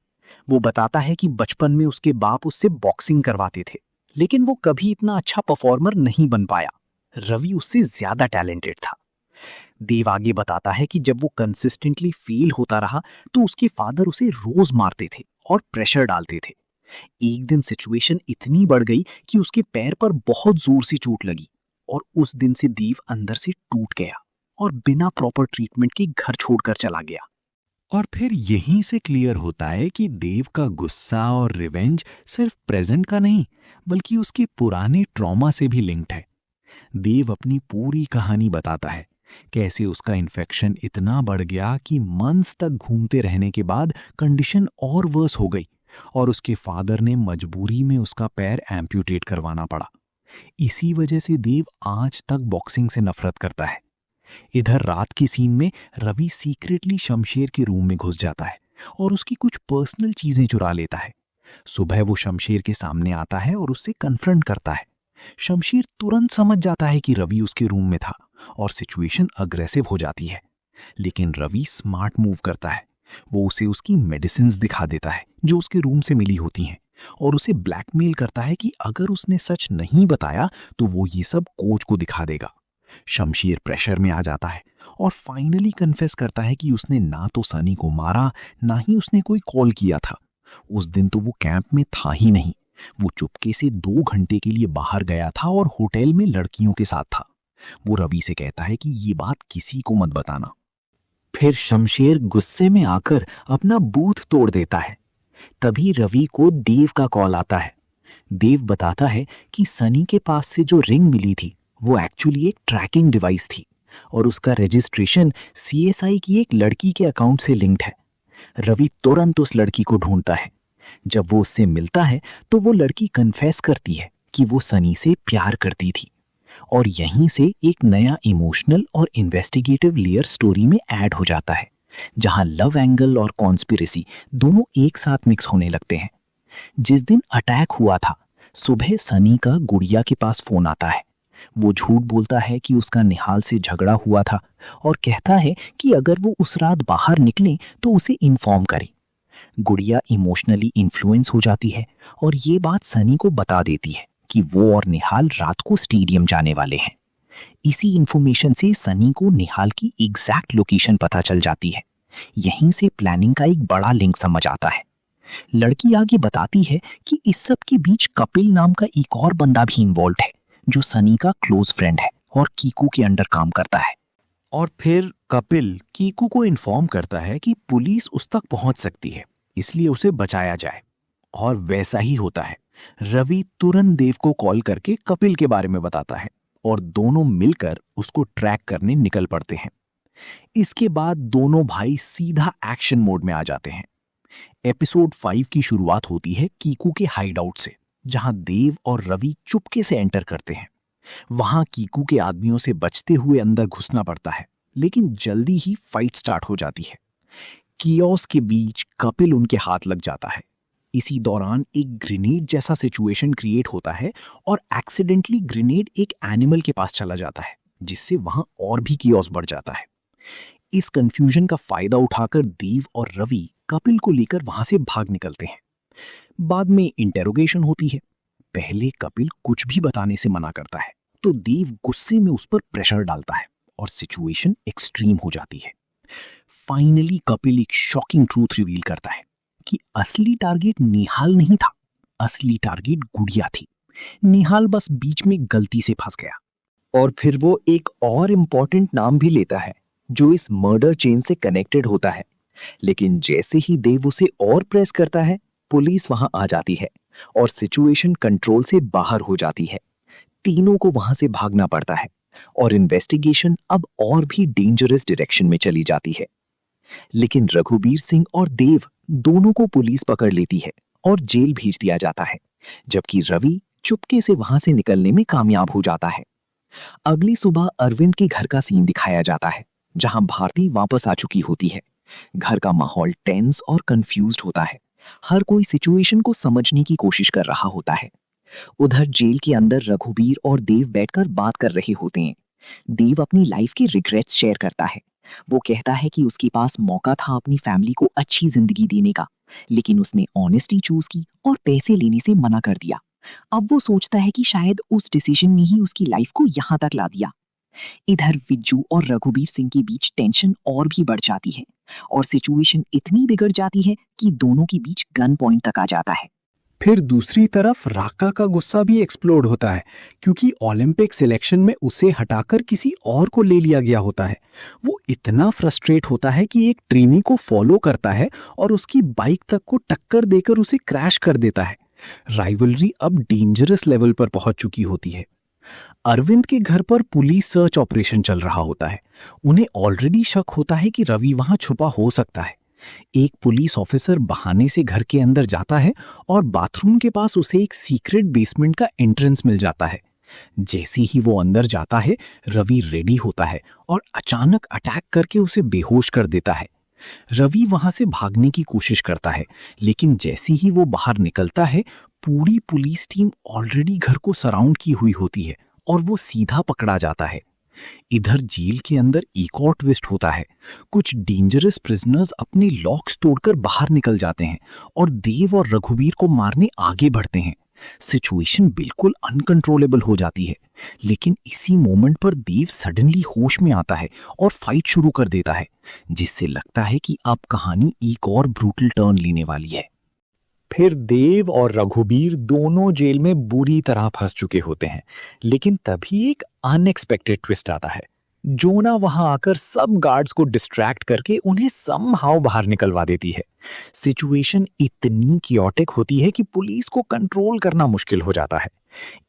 वो बताता है कि बचपन में उसके बाप उससे बॉक्सिंग करवाते थे, लेकिन वो कभी इतना अच्छा परफॉर्मर नहीं बन पाया। रवि उससे ज्यादा टैलेंटेड था। देव आगे बताता है कि जब वो कंसिस्टेंटली फेल होता रहा तो उसके फादर उसे रोज मारते थे और प्रेशर डालते थे। एक दिन सिचुएशन इतनी बढ़ गई कि उसके पैर पर बहुत जोर से चोट लगी और उस दिन से देव अंदर से टूट गया और बिना प्रॉपर ट्रीटमेंट के घर छोड़कर चला गया। और फिर यहीं से क्लियर होता है कि देव का गुस्सा और रिवेंज सिर्फ प्रेजेंट का नहीं बल्कि उसके पुराने ट्रॉमा से भी लिंक्ड है। देव अपनी पूरी कहानी बताता है, कैसे उसका इन्फेक्शन इतना बढ़ गया कि मंथ्स तक घूमते रहने के बाद कंडीशन और वर्स हो गई और उसके फादर ने मजबूरी में उसका पैर एम्प्यूटेट करवाना पड़ा। इसी वजह से देव आज तक बॉक्सिंग से नफरत करता है। इधर रात की सीन में रवि सीक्रेटली शमशेर के रूम में घुस जाता है और उसकी कुछ पर्सनल चीजें चुरा लेता है। सुबह वो शमशेर के सामने आता है और उससे कन्फ्रंट करता है। शमशेर तुरंत समझ जाता है कि रवि उसके रूम में था और सिचुएशन अग्रेसिव हो जाती है, लेकिन रवि स्मार्ट मूव करता है। वो उसे उसकी मेडिसिन्स दिखा देता है जो उसके रूम से मिली होती हैं और उसे ब्लैकमेल करता है कि अगर उसने सच नहीं बताया तो वो ये सब कोच को दिखा देगा। शमशेर प्रेशर में आ जाता है और फाइनली कन्फेस करता है कि उसने ना तो सनी को मारा ना ही उसने कोई कॉल किया था। उस दिन तो वो कैंप में था ही नहीं। वो चुपके से 2 घंटे के लिए बाहर गया था और होटल में लड़कियों के साथ था। वो रवि से कहता है कि ये बात किसी को मत बताना। फिर शमशेर गुस्से में आकर अपना बूथ तोड़ देता है। तभी रवि को देव का कॉल आता है। देव बताता है कि सनी के पास से जो रिंग मिली थी वो एक्चुअली एक ट्रैकिंग डिवाइस थी और उसका रजिस्ट्रेशन सीएसआई की एक लड़की के अकाउंट से लिंक्ड है। रवि तुरंत उस लड़की को ढूंढता है। जब वो उससे मिलता है तो वो लड़की कन्फेस करती है कि वो सनी से प्यार करती थी और यहीं से एक नया इमोशनल और इन्वेस्टिगेटिव लेयर स्टोरी में ऐड हो जाता है, जहां लव एंगल और कॉन्स्पिरेसी दोनों एक साथ मिक्स होने लगते हैं। जिस दिन अटैक हुआ था, सुबह सनी का गुड़िया के पास फोन आता है। वो झूठ बोलता है कि उसका निहाल से झगड़ा हुआ था और कहता है कि अगर वो उस रात बाहर निकले तो उसे इन्फॉर्म करे। गुड़िया इमोशनली इन्फ्लुएंस हो जाती है और ये बात सनी को बता देती है कि वो और निहाल रात को स्टेडियम जाने वाले हैं। इसी इंफॉर्मेशन से सनी को निहाल की एग्जैक्ट लोकेशन पता चल जाती है। यहीं से प्लानिंग का एक बड़ा लिंक समझ आता है। लड़की आगे बताती है कि इस सब के बीच कपिल नाम का एक और बंदा भी इन्वॉल्व है, जो सनी का क्लोज फ्रेंड है और कीकू के अंडर काम करता है। और फिर कपिल कीकू को इन्फॉर्म करता है कि पुलिस उस तक पहुंच सकती है, इसलिए उसे बचाया जाए। और वैसा ही होता है। रवि तुरंत देव को कॉल करके कपिल के बारे में बताता है और दोनों मिलकर उसको ट्रैक करने निकल पड़ते हैं। इसके बाद दोनों भाई सीधा एक्शन मोड में आ जाते हैं। एपिसोड 5 की शुरुआत होती है कीकू के हाइडआउट से, जहां देव और रवि चुपके से एंटर करते हैं। वहां कीकू के आदमियों से बचते हुए अंदर घुसना पड़ता है, लेकिन जल्दी ही फाइट स्टार्ट हो जाती है। कियोस के बीच कपिल उनके हाथ लग जाता है। इसी दौरान एक ग्रेनेड जैसा सिचुएशन क्रिएट होता है और एक्सीडेंटली ग्रेनेड एक एनिमल के पास चला जाता है, जिससे वहां और भी कियोस बढ़ जाता है। इस कंफ्यूजन का फायदा उठाकर देव और रवि कपिल को लेकर वहां से भाग निकलते हैं। बाद में इंटेरोगेशन होती है। पहले कपिल कुछ भी बताने से मना करता है, तो देव गुस्से में उस पर प्रेशर डालता है और सिचुएशन एक्सट्रीम हो जाती है। फाइनली कपिल एक शॉकिंग ट्रूथ रिवील करता है कि असली टारगेट निहाल नहीं था, असली टारगेट गुड़िया थी। निहाल बस बीच में गलती से फंस गया। और फिर वो एक और इम्पॉर्टेंट नाम भी लेता है जो इस मर्डर चेन से कनेक्टेड होता है। लेकिन जैसे ही देव उसे और प्रेस करता है, पुलिस वहां आ जाती है और सिचुएशन कंट्रोल से बाहर हो जाती है। तीनों को वहां से भागना पड़ता है और इन्वेस्टिगेशन अब और भी डेंजरस डायरेक्शन में चली जाती है। लेकिन रघुबीर सिंह और देव दोनों को पुलिस पकड़ लेती है और जेल भेज दिया जाता है, जबकि रवि चुपके से वहां से निकलने में कामयाब हो जाता है। अगली सुबह अरविंद के घर का सीन दिखाया जाता है, जहां भारती वापस आ चुकी होती है। घर का माहौल टेंस और कंफ्यूज्ड होता है। हर कोई सिचुएशन को समझने की कोशिश कर रहा होता है। उधर जेल के अंदर रघुबीर और देव बैठकर बात कर रहे होते हैं। देव अपनी लाइफ के रिग्रेट्स शेयर करता है। वो कहता है कि उसके पास मौका था अपनी फैमिली को अच्छी जिंदगी देने का, लेकिन उसने ऑनेस्टी चूज की और पैसे लेने से मना कर दिया। अब वो सोचता है कि शायद उस डिसीजन ने ही उसकी लाइफ को यहाँ तक ला दिया। इधर विज्जू और रघुबीर सिंह के बीच टेंशन और भी बढ़ जाती है और सिचुएशन इतनी बिगड़ जाती है कि दोनों के बीच गन पॉइंट तक आ जाता है। फिर दूसरी तरफ राका का गुस्सा भी एक्सप्लोड होता है, क्योंकि ओलंपिक सिलेक्शन में उसे हटाकर किसी और को ले लिया गया होता है। वो इतना फ्रस्ट्रेट होता है कि एक ट्रेनी को फॉलो करता है और उसकी बाइक तक को टक्कर देकर उसे क्रैश कर देता है। राइवलरी अब डेंजरस लेवल पर पहुंच चुकी होती है। अरविंद के घर पर पुलिस सर्च ऑपरेशन चल रहा होता है। उन्हें ऑलरेडी शक होता है कि रवि वहां छुपा हो सकता है। एक पुलिस ऑफिसर बहाने से घर के अंदर जाता है और बाथरूम के पास उसे एक सीक्रेट बेसमेंट का एंट्रेंस मिल जाता है। जैसे ही वो अंदर जाता है, रवि रेडी होता है और अचानक अटैक करके उसे बेहोश कर देता है। रवि वहां से भागने की कोशिश करता है, लेकिन जैसे ही वो बाहर निकलता है, पूरी पुलिस टीम ऑलरेडी घर को सराउंड की हुई होती है और वो सीधा पकड़ा जाता है। इधर जेल के अंदर एक और ट्विस्ट होता है। कुछ डेंजरस प्रिजनर्स अपने लॉक्स तोड़कर बाहर निकल जाते हैं और देव और रघुबीर को मारने आगे बढ़ते हैं। सिचुएशन बिल्कुल अनकंट्रोलेबल हो जाती है, लेकिन इसी मोमेंट पर देव सडनली होश में आता है और फाइट शुरू कर देता है, जिससे लगता है कि अब कहानी एक और ब्रूटल टर्न लेने वाली है। फिर देव और रघुबीर दोनों जेल में बुरी तरह फंस चुके होते हैं, लेकिन तभी एक अनएक्सपेक्टेड ट्विस्ट आता है। जोना वहां आकर सब गार्ड्स को डिस्ट्रैक्ट करके उन्हें समहाउ बाहर निकलवा देती है। सिचुएशन इतनी कियोटिक होती है कि पुलिस को कंट्रोल करना मुश्किल हो जाता है।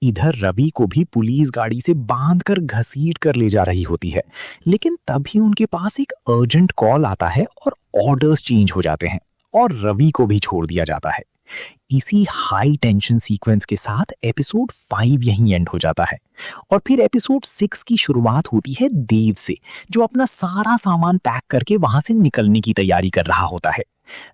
इधर रवि को भी पुलिस गाड़ी से बांधकर घसीट कर ले जा रही होती है, लेकिन तभी उनके पास एक अर्जेंट कॉल आता है और ऑर्डर्स चेंज हो जाते हैं और रवि को भी छोड़ दिया जाता है। इसी हाई टेंशन सीक्वेंस के साथ एपिसोड 5 यहीं एंड हो जाता है और फिर एपिसोड 6 की शुरुआत होती है देव से, जो अपना सारा सामान पैक करके वहां से निकलने की तैयारी कर रहा होता है।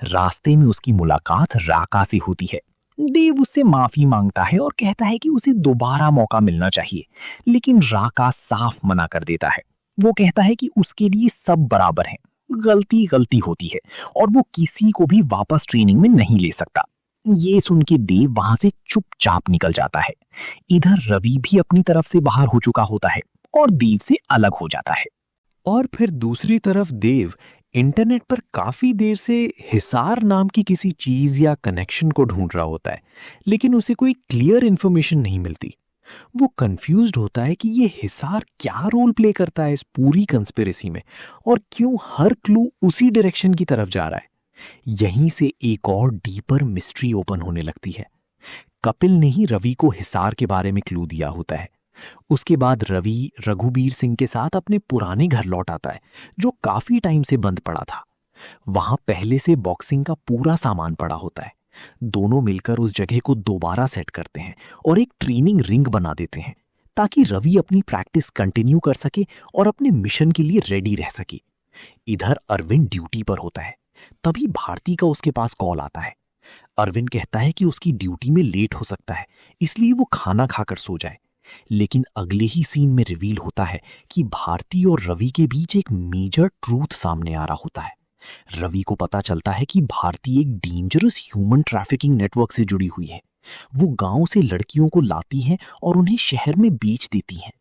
रास्ते में उसकी मुलाकात राका से होती है। देव उससे माफी मांगता है और कहता है कि उसे दोबारा मौका मिलना चाहिए, लेकिन राका साफ मना कर देता है। वो कहता है कि उसके लिए सब बराबर हैं, गलती गलती होती है और वो किसी को भी वापस ट्रेनिंग में नहीं ले सकता। ये सुन के देव वहां से चुपचाप निकल जाता है। इधर रवि भी अपनी तरफ से बाहर हो चुका होता है और देव से अलग हो जाता है। और फिर दूसरी तरफ देव इंटरनेट पर काफी देर से हिसार नाम की किसी चीज या कनेक्शन को ढूंढ रहा होता है, लेकिन उसे कोई क्लियर इंफॉर्मेशन नहीं मिलती। वो कंफ्यूज्ड होता है कि ये हिसार क्या रोल प्ले करता है इस पूरी कंस्पिरेसी में और क्यों हर क्लू उसी डायरेक्शन की तरफ जा रहा है। यहीं से एक और डीपर मिस्ट्री ओपन होने लगती है। कपिल ने ही रवि को हिसार के बारे में क्लू दिया होता है। उसके बाद रवि रघुबीर सिंह के साथ अपने पुराने घर लौट आता है, जो काफी टाइम से बंद पड़ा था। वहां पहले से बॉक्सिंग का पूरा सामान पड़ा होता है। दोनों मिलकर उस जगह को दोबारा सेट करते हैं और एक ट्रेनिंग रिंग बना देते हैं, ताकि रवि अपनी प्रैक्टिस कंटिन्यू कर सके और अपने मिशन के लिए रेडी रह सके। इधर अरविंद ड्यूटी पर होता है। तभी भारती का उसके पास कॉल आता है। अरविंद कहता है कि उसकी ड्यूटी में लेट हो सकता है, इसलिए वो खाना खाकर सो जाए। लेकिन अगले ही सीन में रिवील होता है कि भारती और रवि के बीच एक मेजर ट्रूथ सामने आ रहा होता है। रवि को पता चलता है कि भारती एक डेंजरस ह्यूमन ट्रैफिकिंग नेटवर्क से जुड़ी हुई है। वो गांव से लड़कियों को लाती है और उन्हें शहर में बेच देती है।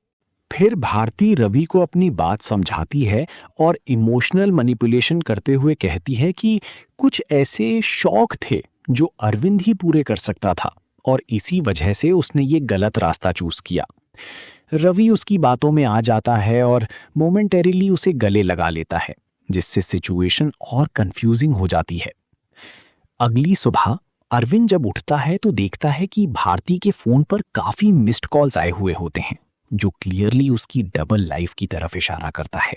फिर भारती रवि को अपनी बात समझाती है और इमोशनल मैनिपुलेशन करते हुए कहती है कि कुछ ऐसे शौक थे जो अरविंद ही पूरे कर सकता था और इसी वजह से उसने ये गलत रास्ता चूज किया। रवि उसकी बातों में आ जाता है और मोमेंटरीली उसे गले लगा लेता है, जिससे सिचुएशन और कंफ्यूजिंग हो जाती है। अगली सुबह अरविंद जब उठता है तो देखता है कि भारती के फोन पर काफी मिस्ड कॉल्स आए हुए होते हैं, जो क्लियरली उसकी डबल लाइफ की तरफ इशारा करता है।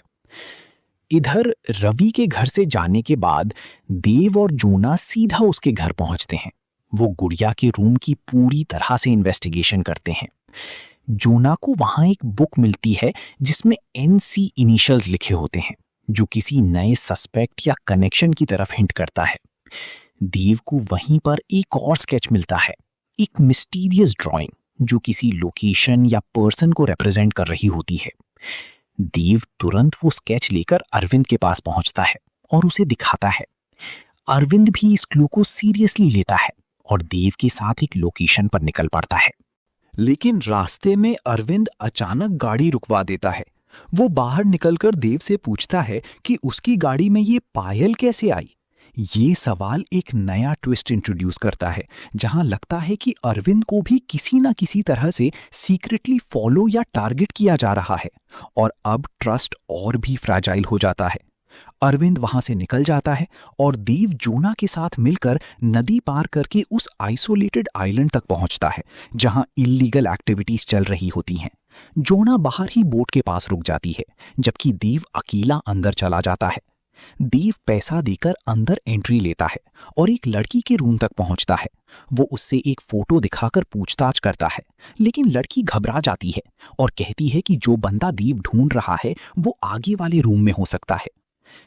इधर रवि के घर से जाने के बाद देव और जोना सीधा उसके घर पहुंचते हैं। वो गुड़िया के रूम की पूरी तरह से इन्वेस्टिगेशन करते हैं। जोना को वहां एक बुक मिलती है जिसमें NC इनिशियल्स लिखे होते हैं, जो किसी नए सस्पेक्ट या कनेक्शन की तरफ हिंट करता है। देव को वहीं पर एक और स्केच मिलता है, एक मिस्टीरियस ड्राइंग जो किसी लोकेशन या पर्सन को रिप्रेजेंट कर रही होती है। देव तुरंत वो स्केच लेकर अरविंद के पास पहुंचता है और उसे दिखाता है। अरविंद भी इस क्लू को सीरियसली लेता है और देव के साथ एक लोकेशन पर निकल पड़ता है। लेकिन रास्ते में अरविंद अचानक गाड़ी रुकवा देता है। वो बाहर निकलकर देव से पूछता है कि उसकी गाड़ी में ये पायल कैसे आई। ये सवाल एक नया ट्विस्ट इंट्रोड्यूस करता है, जहां लगता है कि अरविंद को भी किसी ना किसी तरह से सीक्रेटली फॉलो या टारगेट किया जा रहा है और अब ट्रस्ट और भी फ्रैजाइल हो जाता है। अरविंद वहां से निकल जाता है और देव जोना के साथ मिलकर नदी पार करके उस आइसोलेटेड आइलैंड तक पहुंचता है, जहां इल्लीगल एक्टिविटीज चल रही होती हैं। जोना बाहर ही बोट के पास रुक जाती है, जबकि देव अकेला अंदर चला जाता है। देव पैसा देकर अंदर एंट्री लेता है और एक लड़की के रूम तक पहुंचता है। वो उससे एक फोटो दिखाकर पूछताछ करता है, लेकिन लड़की घबरा जाती है और कहती है कि जो बंदा देव ढूंढ रहा है वो आगे वाले रूम में हो सकता है।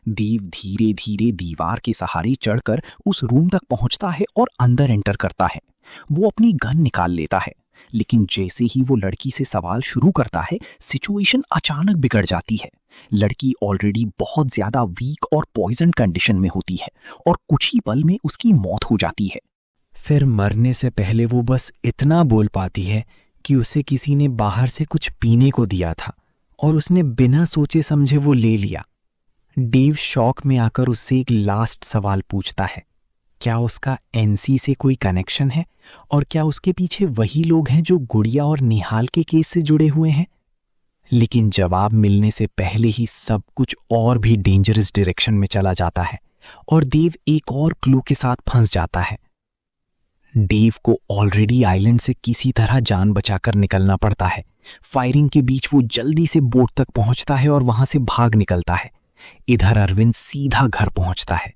देव धीरे धीरे दीवार के सहारे चढ़कर उस रूम तक पहुंचता है और अंदर एंटर करता है। वो अपनी गन निकाल लेता है, लेकिन जैसे ही वो लड़की से सवाल शुरू करता है, सिचुएशन अचानक बिगड़ जाती है। लड़की ऑलरेडी बहुत ज्यादा वीक और पॉइजन कंडीशन में होती है और कुछ ही पल में उसकी मौत हो जाती है। फिर मरने से पहले वो बस इतना बोल पाती है कि उसे किसी ने बाहर से कुछ पीने को दिया था और उसने बिना सोचे समझे वो ले लिया। डेव शॉक में आकर उससे एक लास्ट सवाल पूछता है, क्या उसका NC से कोई कनेक्शन है और क्या उसके पीछे वही लोग हैं जो गुड़िया और निहाल के केस से जुड़े हुए हैं? लेकिन जवाब मिलने से पहले ही सब कुछ और भी डेंजरस डायरेक्शन में चला जाता है और देव एक और क्लू के साथ फंस जाता है। डेव को ऑलरेडी आइलैंड से किसी तरह जान बचाकर निकलना पड़ता है। फायरिंग के बीच वो जल्दी से बोट तक पहुंचता है और वहां से भाग निकलता है। इधर अरविंद सीधा घर पहुंचता है।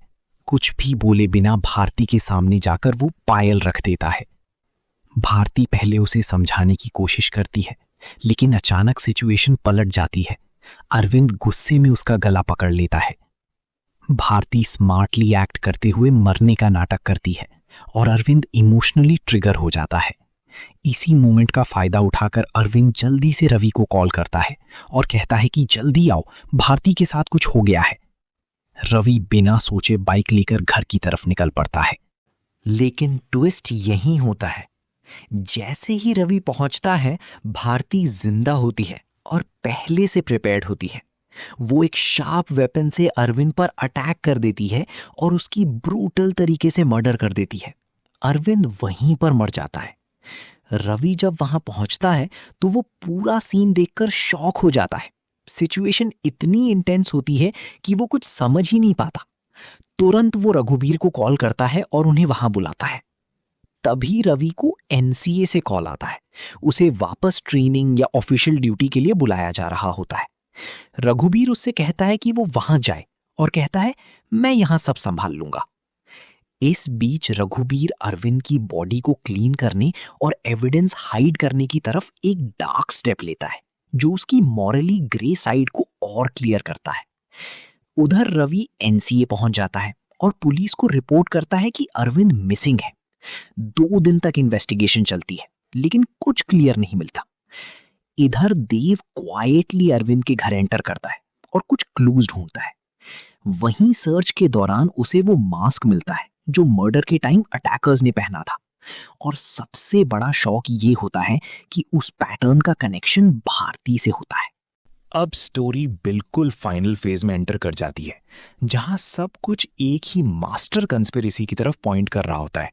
कुछ भी बोले बिना भारती के सामने जाकर वो पायल रख देता है। भारती पहले उसे समझाने की कोशिश करती है, लेकिन अचानक सिचुएशन पलट जाती है। अरविंद गुस्से में उसका गला पकड़ लेता है। भारती स्मार्टली एक्ट करते हुए मरने का नाटक करती है और अरविंद इमोशनली ट्रिगर हो जाता है। इसी मोमेंट का फायदा उठाकर अरविंद जल्दी से रवि को कॉल करता है और कहता है कि जल्दी आओ, भारती के साथ कुछ हो गया है। रवि बिना सोचे बाइक लेकर घर की तरफ निकल पड़ता है। लेकिन ट्विस्ट यहीं होता है। जैसे ही रवि पहुंचता है, भारती जिंदा होती है और पहले से प्रिपेयर्ड होती है। वो एक शार्प वेपन से अरविंद पर अटैक कर देती है और उसकी ब्रूटल तरीके से मर्डर कर देती है। अरविंद वहीं पर मर जाता है। रवि जब वहां पहुंचता है तो वो पूरा सीन देखकर शॉक हो जाता है। सिचुएशन इतनी इंटेंस होती है कि वो कुछ समझ ही नहीं पाता। तुरंत वो रघुबीर को कॉल करता है और उन्हें वहां बुलाता है। तभी रवि को एनसीए से कॉल आता है। उसे वापस ट्रेनिंग या ऑफिशियल ड्यूटी के लिए बुलाया जा रहा होता है। रघुबीर उससे कहता है कि वो वहां जाए और कहता है, मैं यहां सब संभाल लूंगा। इस बीच रघुबीर अरविंद की बॉडी को क्लीन करने और एविडेंस हाइड करने की तरफ एक डार्क स्टेप लेता है, जो उसकी मॉरली ग्रे साइड को और क्लियर करता है। उधर रवि एनसीए पहुंच जाता है और पुलिस को रिपोर्ट करता है कि अरविंद मिसिंग है। 2 दिन तक इन्वेस्टिगेशन चलती है, लेकिन कुछ क्लियर नहीं मिलता। इधर देव क्वाइटली अरविंद के घर एंटर करता है और कुछ क्लूज ढूंढता है। वहीं सर्च के दौरान उसे वो मास्क मिलता है जो मर्डर के टाइम अटैकर्स ने पहना था। और सबसे बड़ा शॉक ये होता है कि उस पैटर्न का कनेक्शन भारती से होता है। अब स्टोरी बिल्कुल फाइनल फेज में एंटर कर जाती है, जहां सब कुछ एक ही मास्टर कंस्पिरेसी की तरफ पॉइंट कर रहा होता है।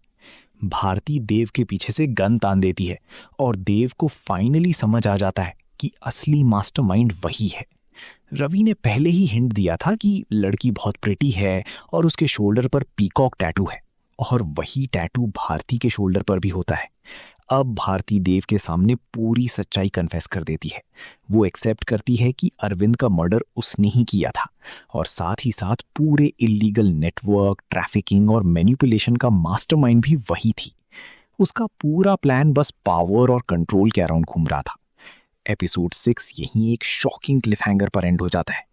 भारती देव के पीछे से गन तान देती है और देव को फाइनली समझ आ जाता है कि असली मास्टरमाइंड वही है। रवि ने पहले ही हिंट दिया था कि लड़की बहुत प्रिटी है और उसके शोल्डर पर पीकॉक टैटू है, और वही टैटू भारती के शोल्डर पर भी होता है। अब भारती देव के सामने पूरी सच्चाई कन्फेस कर देती है। वो एक्सेप्ट करती है कि अरविंद का मर्डर उसने ही किया था और साथ ही साथ पूरे इलीगल नेटवर्क, ट्रैफिकिंग और मैनिपुलेशन का मास्टरमाइंड भी वही थी। उसका पूरा प्लान बस पावर और कंट्रोल के अराउंड घूम रहा था। एपिसोड 6 यहीं एक शॉकिंग क्लिफहैंगर पर एंड हो जाता है।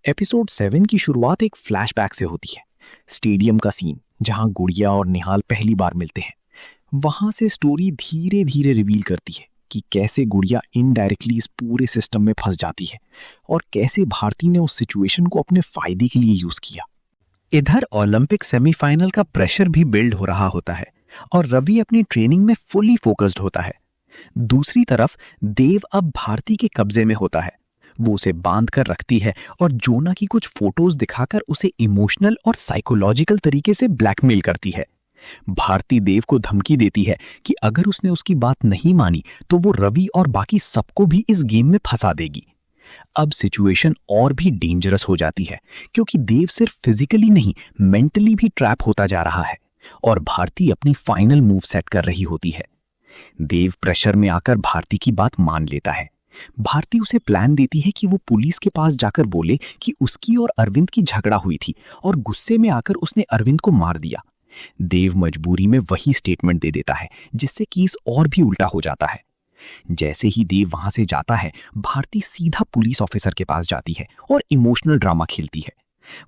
एपिसोड 7 की शुरुआत एक फ्लैशबैक से होती है। स्टेडियम का सीन, जहां गुड़िया और निहाल पहली बार मिलते हैं। वहां से स्टोरी धीरे धीरे रिवील करती है कि कैसे गुड़िया इनडायरेक्टली इस पूरे सिस्टम में फंस जाती है और कैसे भारती ने उस सिचुएशन को अपने फायदे के लिए यूज किया। इधर ओलंपिक सेमीफाइनल का प्रेशर भी बिल्ड हो रहा होता है और रवि अपनी ट्रेनिंग में फुली फोकस्ड होता है। दूसरी तरफ देव अब भारती के कब्जे में होता है। वो उसे बांध कर रखती है और जोना की कुछ फोटोज दिखाकर उसे इमोशनल और साइकोलॉजिकल तरीके से ब्लैकमेल करती है। भारती देव को धमकी देती है कि अगर उसने उसकी बात नहीं मानी तो वो रवि और बाकी सबको भी इस गेम में फंसा देगी। अब सिचुएशन और भी डेंजरस हो जाती है, क्योंकि देव सिर्फ फिजिकली नहीं मेंटली भी ट्रैप होता जा रहा है और भारती अपनी फाइनल मूव सेट कर रही होती है। देव प्रेशर में आकर भारती की बात मान लेता है। भारती उसे प्लान देती है कि वो पुलिस के पास जाकर बोले कि उसकी और अरविंद की झगड़ा हुई थी और गुस्से में आकर उसने अरविंद को मार दिया। देव मजबूरी में वही स्टेटमेंट दे देता है, जिससे केस और भी उल्टा हो जाता है। जैसे ही देव वहां से जाता है, भारती सीधा पुलिस ऑफिसर के पास जाती है और इमोशनल ड्रामा खेलती है।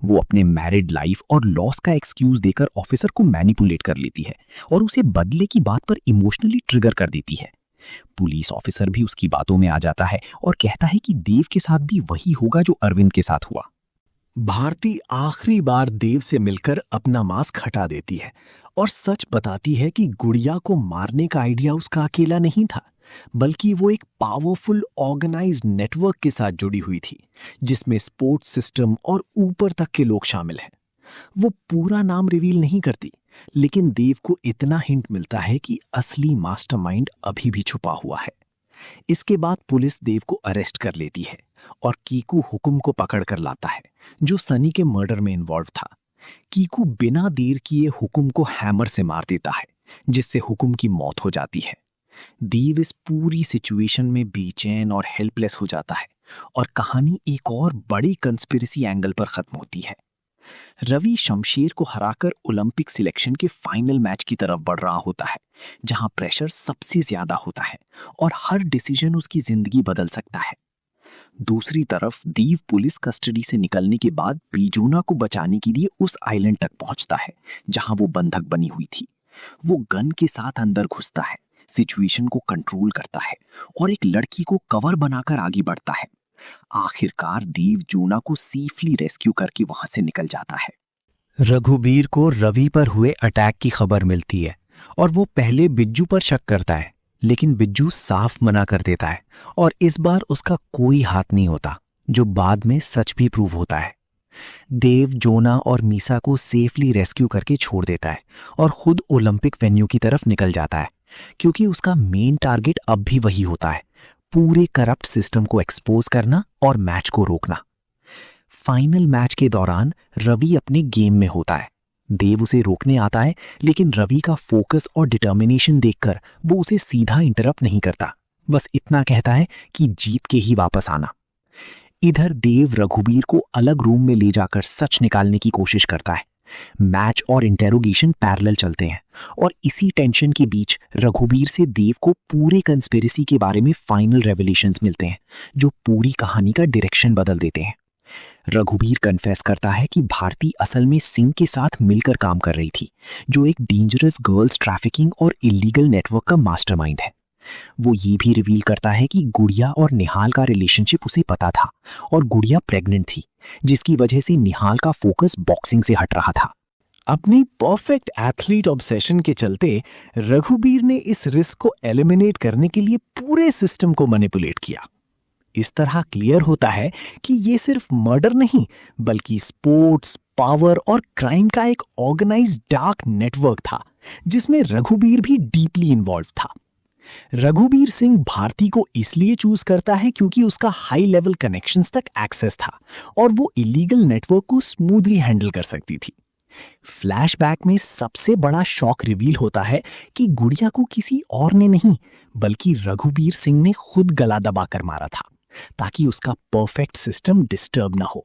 वो अपने मैरिड लाइफ और लॉस का एक्सक्यूज देकर ऑफिसर को मैनिपुलेट कर लेती है और उसे बदले की बात पर इमोशनली ट्रिगर कर देती है। पुलिस ऑफिसर भी उसकी बातों में आ जाता है और कहता है कि देव के साथ भी वही होगा जो अरविंद के साथ हुआ। भारती आखिरी बार देव से मिलकर अपना मास्क हटा देती है और सच बताती है कि गुड़िया को मारने का आइडिया उसका अकेला नहीं था, बल्कि वो एक पावरफुल ऑर्गेनाइज्ड नेटवर्क के साथ जुड़ी हुई थी, जिसमें स्पोर्ट्स सिस्टम और ऊपर तक के लोग शामिल हैं। वो पूरा नाम रिवील नहीं करती, लेकिन देव को इतना हिंट मिलता है कि असली मास्टरमाइंड अभी भी छुपा हुआ है। इसके बाद पुलिस देव को अरेस्ट कर लेती है और कीकू हुकुम को पकड़ कर लाता है, जो सनी के मर्डर में इन्वॉल्व था। कीकू बिना देर किए हुकुम को हैमर से मार देता है, जिससे हुकुम की मौत हो जाती है। देव इस पूरी सिचुएशन में बेचैन और हेल्पलेस हो जाता है और कहानी एक और बड़ी कंस्पिरेसी एंगल पर खत्म होती है। रवि शमशेर को हराकर ओलंपिक सिलेक्शन के फाइनल मैच की तरफ बढ़ रहा होता है, जहां प्रेशर सबसे ज्यादा होता है और हर डिसीजन उसकी जिंदगी बदल सकता है। दूसरी तरफ देव पुलिस कस्टडी से निकलने के बाद बीजूना को बचाने के लिए उस आइलैंड तक पहुंचता है जहां वो बंधक बनी हुई थी। वो गन के साथ अंदर घुसता है, सिचुएशन को कंट्रोल करता है और एक लड़की को कवर बनाकर आगे बढ़ता है। आखिरकार देव जूना को सेफली रेस्क्यू करके वहां से निकल जाता है। रघुबीर को रवि पर हुए अटैक की खबर मिलती है और वो पहले बिज्जू पर शक करता है, लेकिन बिज्जू साफ मना कर देता है और इस बार उसका कोई हाथ नहीं होता, जो बाद में सच भी प्रूव होता है। देव जोना और मीसा को सेफली रेस्क्यू करके छोड़ देता है और खुद ओलंपिक वेन्यू की तरफ निकल जाता है, क्योंकि उसका मेन टारगेट अब भी वही होता है, पूरे करप्ट सिस्टम को एक्सपोज करना और मैच को रोकना। फाइनल मैच के दौरान रवि अपने गेम में होता है। देव उसे रोकने आता है, लेकिन रवि का फोकस और डिटर्मिनेशन देखकर वो उसे सीधा इंटरप्ट नहीं करता, बस इतना कहता है कि जीत के ही वापस आना। इधर देव रघुबीर को अलग रूम में ले जाकर सच निकालने की कोशिश करता है। मैच और इंटेरोगेशन पैरेलल चलते हैं और इसी टेंशन के बीच रघुबीर से देव को पूरे कंस्पिरेसी के बारे में फाइनल रेवलेशंस मिलते हैं, जो पूरी कहानी का डायरेक्शन बदल देते हैं। रघुबीर कन्फेस करता है कि भारती असल में सिंह के साथ मिलकर काम कर रही थी, जो एक डेंजरस गर्ल्स ट्रैफिकिंग और इलीगल नेटवर्क का मास्टरमाइंड है। वो ये भी रिवील करता है कि गुड़िया और निहाल का रिलेशनशिप उसे पता था और गुड़िया प्रेग्नेंट थी, जिसकी वजह से निहाल का फोकस बॉक्सिंग से हट रहा था। अपनी परफेक्ट एथलीट ऑब्सेशन के चलते रघुबीर ने इस रिस्क को एलिमिनेट करने के लिए पूरे सिस्टम को मैनिपुलेट किया। इस तरह क्लियर होता है कि ये सिर्फ मर्डर नहीं, बल्कि स्पोर्ट्स, पावर और क्राइम का एक ऑर्गेनाइज्ड डार्क नेटवर्क था, जिसमें रघुबीर भी डीपली इन्वॉल्व था। रघुबीर सिंह भारती को इसलिए चूज करता है क्योंकि उसका हाई लेवल कनेक्शंस तक एक्सेस था और वो इलीगल नेटवर्क को स्मूथली हैंडल कर सकती थी। फ्लैशबैक में सबसे बड़ा शॉक रिवील होता है कि गुड़िया को किसी और ने नहीं, बल्कि रघुबीर सिंह ने खुद गला दबाकर मारा था, ताकि उसका परफेक्ट सिस्टम डिस्टर्ब ना हो।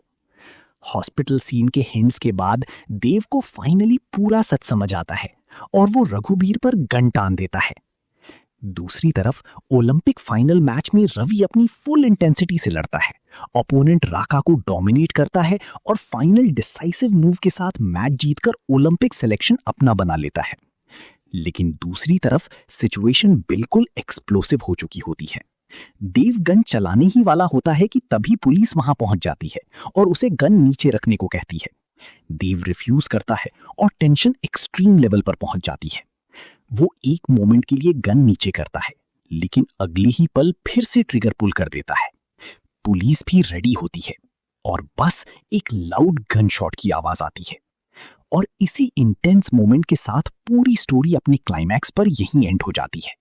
हॉस्पिटल सीन के हिंट्स के बाद देव को फाइनली पूरा सच समझ आता है और वो रघुबीर पर गन टान देता है। दूसरी तरफ ओलंपिक फाइनल मैच में रवि अपनी फुल इंटेंसिटी से लड़ता है, ओपोनेंट राका को डोमिनेट करता है और फाइनल डिसाइसिव मूव के साथ मैच जीतकर ओलंपिक सिलेक्शन अपना बना लेता है। लेकिन दूसरी तरफ सिचुएशन बिल्कुल एक्सप्लोसिव हो चुकी होती है। देव गन चलाने ही वाला होता है कि तभी पुलिस वहां पहुंच जाती है और उसे गन नीचे रखने को कहती है। देव रिफ्यूज करता है और टेंशन एक्सट्रीम लेवल पर पहुंच जाती है। वो एक मोमेंट के लिए गन नीचे करता है, लेकिन अगले ही पल फिर से ट्रिगर पुल कर देता है। पुलिस भी रेडी होती है और बस एक लाउड गन शॉट की आवाज आती है और इसी इंटेंस मोमेंट के साथ पूरी स्टोरी अपने क्लाइमैक्स पर यहीं एंड हो जाती है।